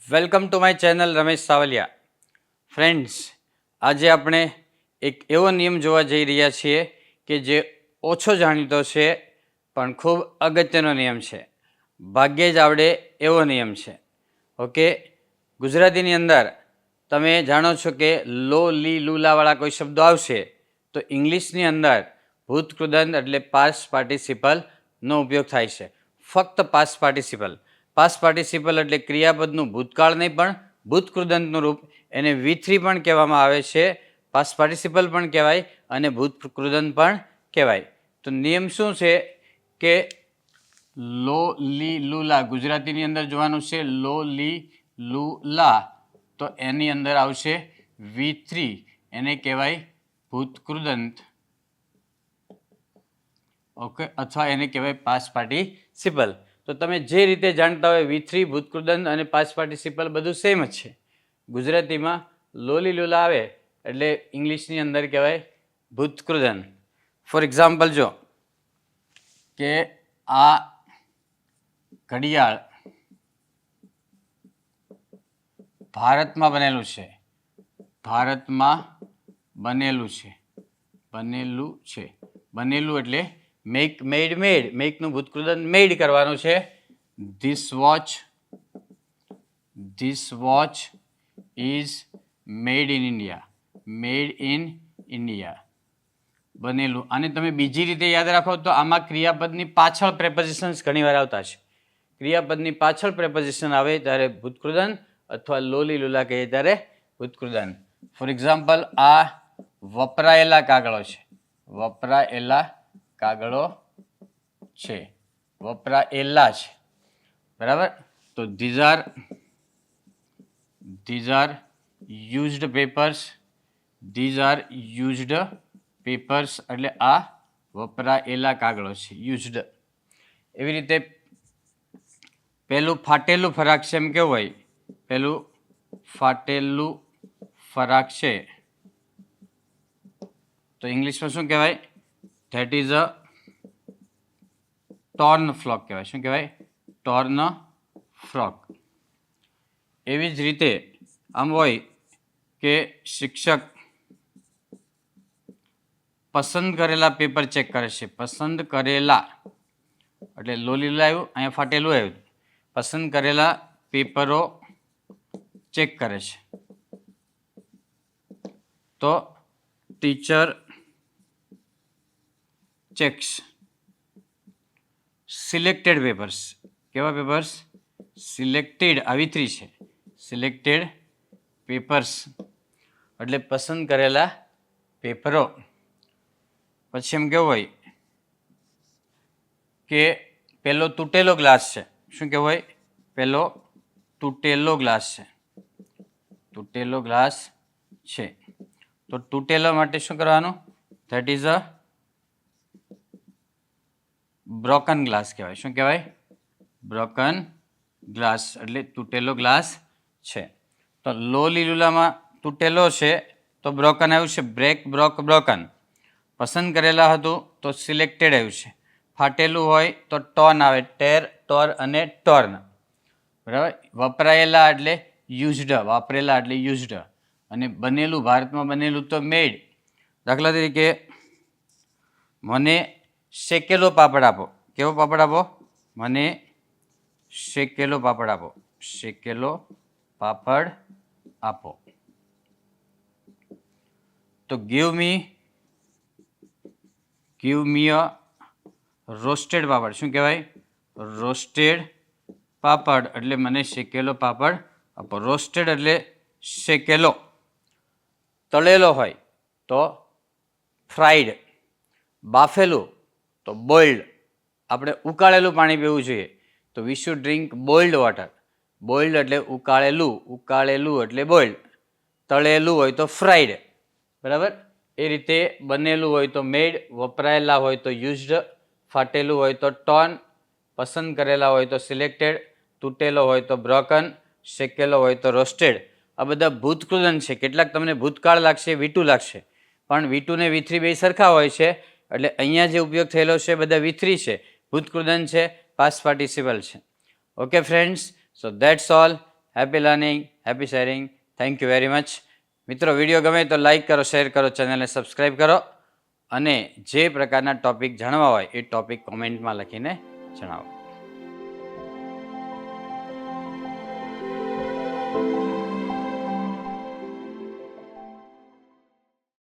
Welcome to my channel Ramesh Savaliya. Friends, આજે આપણે એક એવો નિયમ જોવા જઈ રહ્યા છીએ કે જે ઓછો જાણીતો છે પણ ખૂબ અગત્યનો નિયમ છે. ભાગ્યે જ આવડે એવો નિયમ છે. ઓકે, ગુજરાતીની અંદર તમે જાણો છો કે લો લી લુલાવાળા કોઈ શબ્દો આવશે તો ઇંગ્લિશની અંદર ભૂતકૃદંત એટલે પાસ્ટ પાર્ટિસિપલનો ઉપયોગ થાય છે. ફક્ત પાસ્ટ પાર્ટિસિપલ. પાસ્ટ પાર્ટિસિપલ એટલે ક્રિયાપદનું ભૂતકાળ નહીં પણ ભૂતકૃદંતનું રૂપ. એને V3 પણ કહેવામાં આવે છે, પાસ્ટ પાર્ટિસિપલ પણ કહેવાય અને ભૂતકૃદંત પણ કહેવાય. તો નિયમ શું છે કે લો લી લુલા ગુજરાતીની અંદર જોવાનું છે લો લી લુલા, તો એની અંદર આવશે V3, એને કહેવાય ભૂતકૃદંત. ઓકે, અથવા એને કહેવાય પાસ્ટ પાર્ટિસિપલ. તો તમે જે રીતે જાણતા હોય V3 ભૂતકૃદંત અને પાસ્ટ પાર્ટિસિપલ બધું સેમ જ છે. ગુજરાતીમાં લોલી લુલા આવે એટલે ઇંગ્લિશની અંદર કહેવાય ભૂતકૃદંત. ફોર એક્ઝામ્પલ જો કે આ ઘડિયાળ ભારતમાં બનેલું છે. ભારતમાં બનેલું છે. બનેલું છે. બનેલું એટલે મેક મેડ મેડ. મેકનું ભૂતકૃદંત મેડ કરવાનું છે. This watch is made in India. Made in India. બનેલું. અને તમે બીજી રીતે યાદ રાખો તો આમાં ક્રિયાપદની પાછળ પ્રેપોઝિશન્સ ઘણીવાર આવતા છે. ક્રિયાપદની પાછળ પ્રેપોઝિશન આવે ત્યારે ભૂતકૃદંત અથવા લોલી લુલા કહીએ ત્યારે ભૂતકૃદંત. ફોર એક્ઝામ્પલ આ વપરાયેલા કાગળો છે. વપરાયેલા કાગળો છે. વપરાયેલા છે, બરાબર. તો these are used papers. These are used papers એટલે આ વપરાયેલા કાગળો છે, યુઝડ. એવી રીતે પેલું ફાટેલું ફરાક છે એમ કેવું હોય? પેલું ફાટેલું ફરાક છે તો ઇંગ્લિશમાં શું કહેવાય? ધેટ ઇઝ અ ટોર્ન ફ્રોક કહેવાય. શું કહેવાય? ટોર્ન ફ્રોક. એવી જ રીતે આમ હોય કે શિક્ષક પસંદ કરેલા પેપર ચેક કરે છે. પસંદ કરેલા એટલે લોલીલું આવ્યું, અહીંયા ફાટેલું આવ્યું. પસંદ કરેલા પેપરો ચેક કરે છે. તો ટીચર ચેક્સ સિલેક્ટેડ પેપર્સ. કેવા પેપર્સ? સિલેક્ટેડ. આવી V3 છે. સિલેક્ટેડ પેપર્સ એટલે પસંદ કરેલા પેપરો. પછી એમ કેવું હોય કે પેલો તૂટેલો ગ્લાસ છે. શું કેવું હોય? પેલો તૂટેલો ગ્લાસ છે. તૂટેલો ગ્લાસ છે. તો તૂટેલો માટે શું કરવાનું? That is a broken glass કહેવાય. શું કહેવાય? બ્રોકન ગ્લાસ એટલે તૂટેલો ગ્લાસ છે. તો લો લીલુલામાં તૂટેલો છે તો બ્રોકન આવ્યું છે. Break, broke, broken. પસંદ કરેલા હતું તો સિલેક્ટેડ આવ્યું છે. ફાટેલું હોય તો ટોર્ન આવે. ટેર, ટોર અને ટોર્ન. બરાબર. વપરાયેલા એટલે યુઝડ. વાપરેલા એટલે યુઝડ. અને બનેલું, ભારતમાં બનેલું તો મેડ. દાખલા તરીકે મને શેકેલો પાપડ આપો. કેવો પાપડ આપો? મને શેકેલો પાપડ આપો. શેકેલો પાપડ આપો. તો ગીવ મી અ રોસ્ટેડ પાપડ. શું કહેવાય? રોસ્ટેડ પાપડ એટલે મને શેકેલો પાપડ આપો. રોસ્ટેડ એટલે શેકેલો. તળેલો હોય તો ફ્રાઈડ. બાફેલું તો બોઇલ્ડ. આપણે ઉકાળેલું પાણી પીવું જોઈએ તો we should drink boiled water. Boiled એટલે ઉકાળેલું. ઉકાળેલું એટલે બોઇલ્ડ. તળેલું હોય તો ફ્રાઈડ. બરાબર. એ રીતે બનેલું હોય તો મેડ, વપરાયેલા હોય તો યુઝડ, ફાટેલું હોય તો ટોર્ન, પસંદ કરેલા હોય તો સિલેક્ટેડ, તૂટેલો હોય તો બ્રોકન, શેકેલો હોય તો રોસ્ટેડ. આ બધા ભૂતકૃદંત છે. કેટલાક તમને ભૂતકાળ લાગશે, V2 લાગશે, પણ V2 ને V3 બે સરખા હોય છે. એટલે અહીંયા જે ઉપયોગ થયેલો છે બધા V3 છે. ભૂતકૃદંત છે, પાસ્ટ પાર્ટિસિપલ છે. Okay friends, so that's all. Happy learning, happy sharing. Thank you very much. મિત્રો, વિડીયો ગમે તો લાઈક કરો, શેર કરો, ચેનલને સબસ્ક્રાઈબ કરો અને જે પ્રકારના ટોપિક જાણવા હોય એ ટોપિક કોમેન્ટમાં લખીને જણાવો.